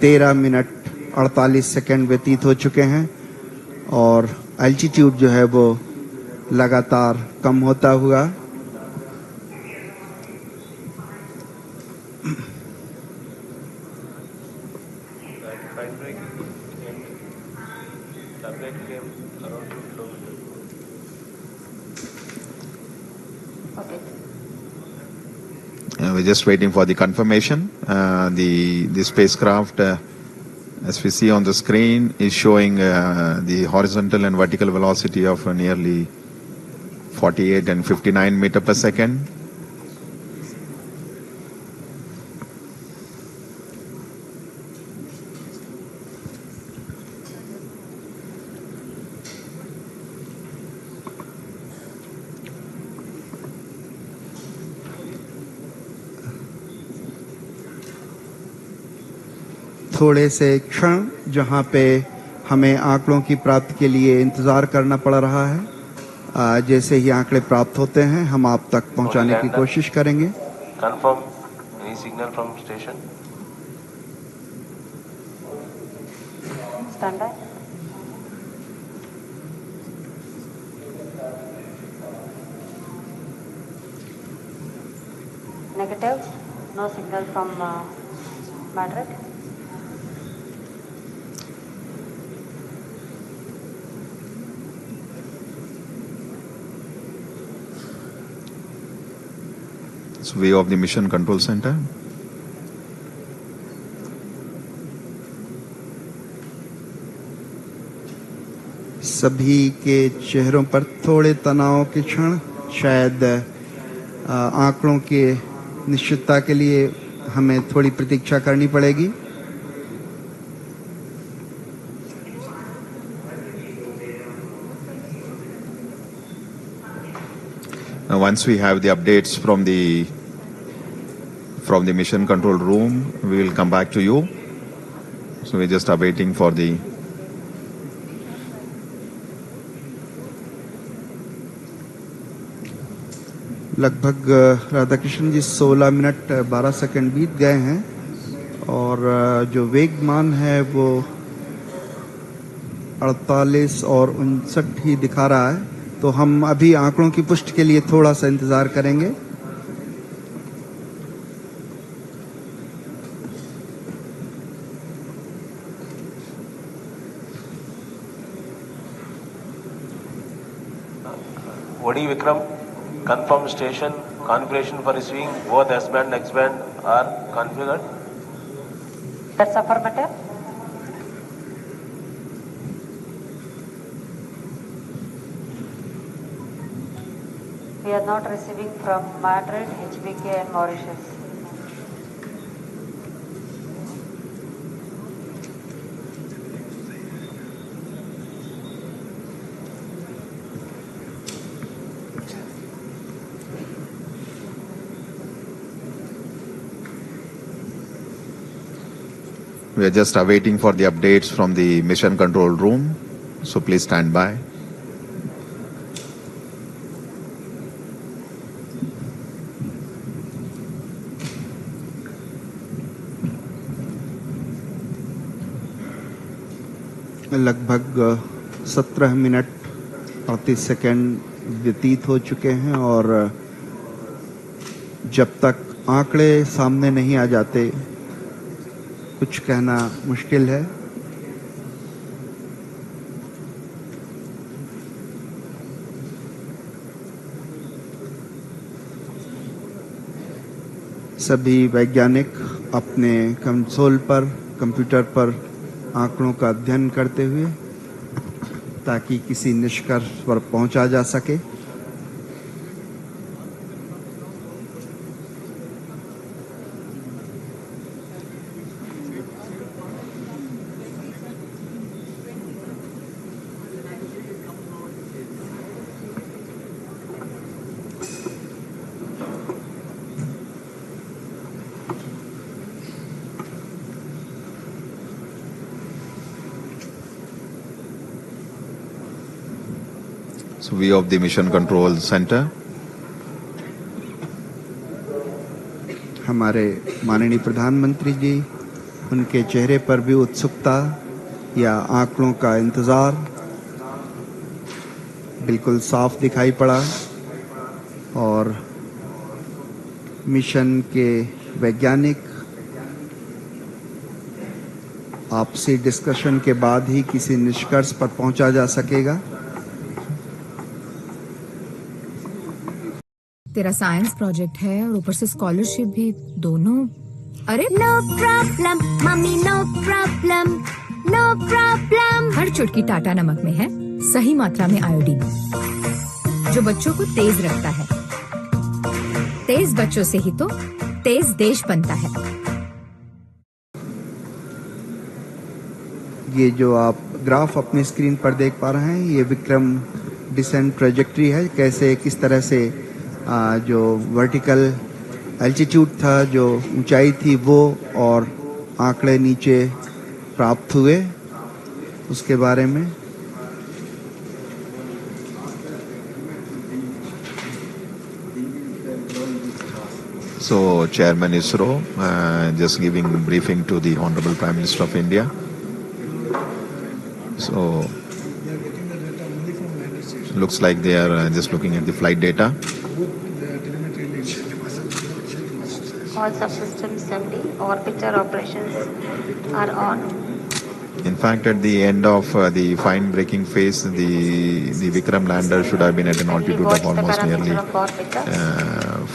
13 minute 48 second व्यतीत हो चुके हैं और altitude जो है वो लगातार कम होता हुआ। Okay. We're just waiting for the confirmation. The spacecraft, as we see on the screen, is showing the horizontal and vertical velocity of nearly 48 and 59 meter per second. थोड़े से क्षण जहां पे हमें आंकड़ों की प्राप्ति के लिए इंतजार करना पड़ रहा है, जैसे ही आंकड़े प्राप्त होते हैं हम आप तक पहुंचाने की कोशिश करेंगे। Confirm any signal from station. Stand by. Negative. No signal from Madrid. It's view of the Mission Control Center. सभी के चेहरों पर थोड़े तनाव के क्षण, शायद आंकड़ों के निश्चितता के लिए हमें थोड़ी प्रतीक्षा करनी पड़ेगी। Now, once we have the updates from the mission control room, we will come back to you. So we're just awaiting for the लगभग राधाकृष्ण जी 16 मिनट 12 सेकंड बीत गए हैं और जो वेगमान है वो 48 और 59 ही दिखा रहा है, तो हम अभी आंकड़ों की पुष्टि के लिए थोड़ा सा इंतजार करेंगे। Vodi Vikram, confirm station configuration for receiving both S band and X band are configured. That's affirmative. We are not receiving from Madrid, HBK and Mauritius. We are just awaiting for the updates from the mission control room, so please stand by. लगभग 17 minute 38 second व्यतीत हो चुके हैं और जब तक आंकड़े सामने नहीं आ जाते कुछ कहना मुश्किल है। सभी वैज्ञानिक अपने कंसोल पर, कंप्यूटर पर आंकड़ों का अध्ययन करते हुए ताकि किसी निष्कर्ष पर पहुंचा जा सके। So view of the mission control center. हमारे माननीय प्रधानमंत्री जी, उनके चेहरे पर भी उत्सुकता या आंकड़ों का इंतजार बिल्कुल साफ दिखाई पड़ा और मिशन के वैज्ञानिक आपसी डिस्कशन के बाद ही किसी निष्कर्ष पर पहुंचा जा सकेगा। तेरा साइंस प्रोजेक्ट है और ऊपर से स्कॉलरशिप भी, दोनों। अरे no problem mummy, no problem, no problem. हर चुटकी टाटा नमक में है सही मात्रा में आयोडीन, जो बच्चों को तेज रखता है। तेज बच्चों से ही तो तेज देश बनता है। ये जो आप ग्राफ अपनी स्क्रीन पर देख पा रहे हैं, ये विक्रम डिसेंट ट्रेजेक्ट्री है। कैसे किस तरह से जो वर्टिकल एल्टीट्यूड था, जो ऊंचाई थी वो, और आंकड़े नीचे प्राप्त हुए उसके बारे में। So, Chairman ISRO, just giving briefing to the Honorable Prime Minister of India. So, looks like they are just looking at the flight data. All subsystems empty. Orbiter operations are on. In fact, at the end of the fine braking phase, the Vikram lander should have been at an altitude of almost nearly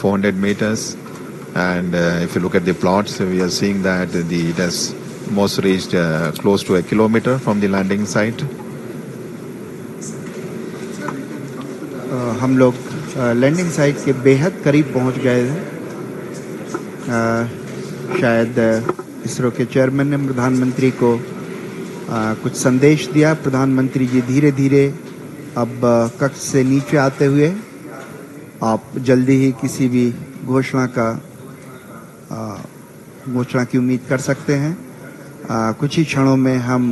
400 meters. And if you look at the plots, we are seeing that it has most reached close to a kilometer from the landing site. हम लोग landing site के बेहद करीब पहुंच गए हैं। शायद इसरो के चेयरमैन ने प्रधानमंत्री को कुछ संदेश दिया। प्रधानमंत्री जी धीरे धीरे अब कक्ष से नीचे आते हुए, आप जल्दी ही किसी भी घोषणा की उम्मीद कर सकते हैं। कुछ ही क्षणों में हम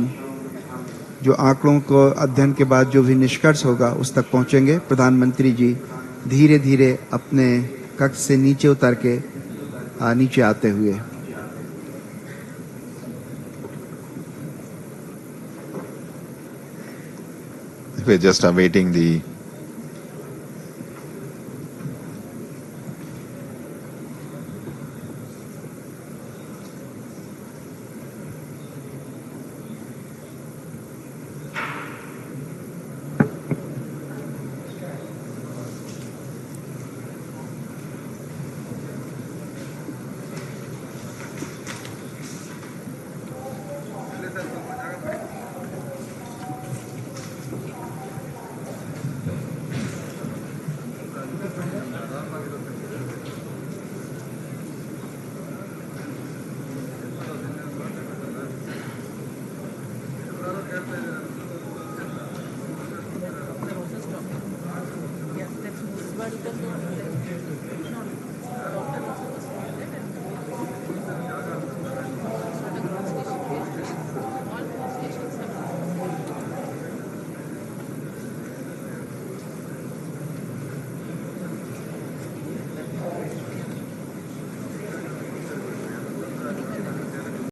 जो आंकड़ों को अध्ययन के बाद जो भी निष्कर्ष होगा उस तक पहुंचेंगे। प्रधानमंत्री जी धीरे धीरे अपने कक्ष से नीचे उतर के नीचे आते हुए। We're just awaiting the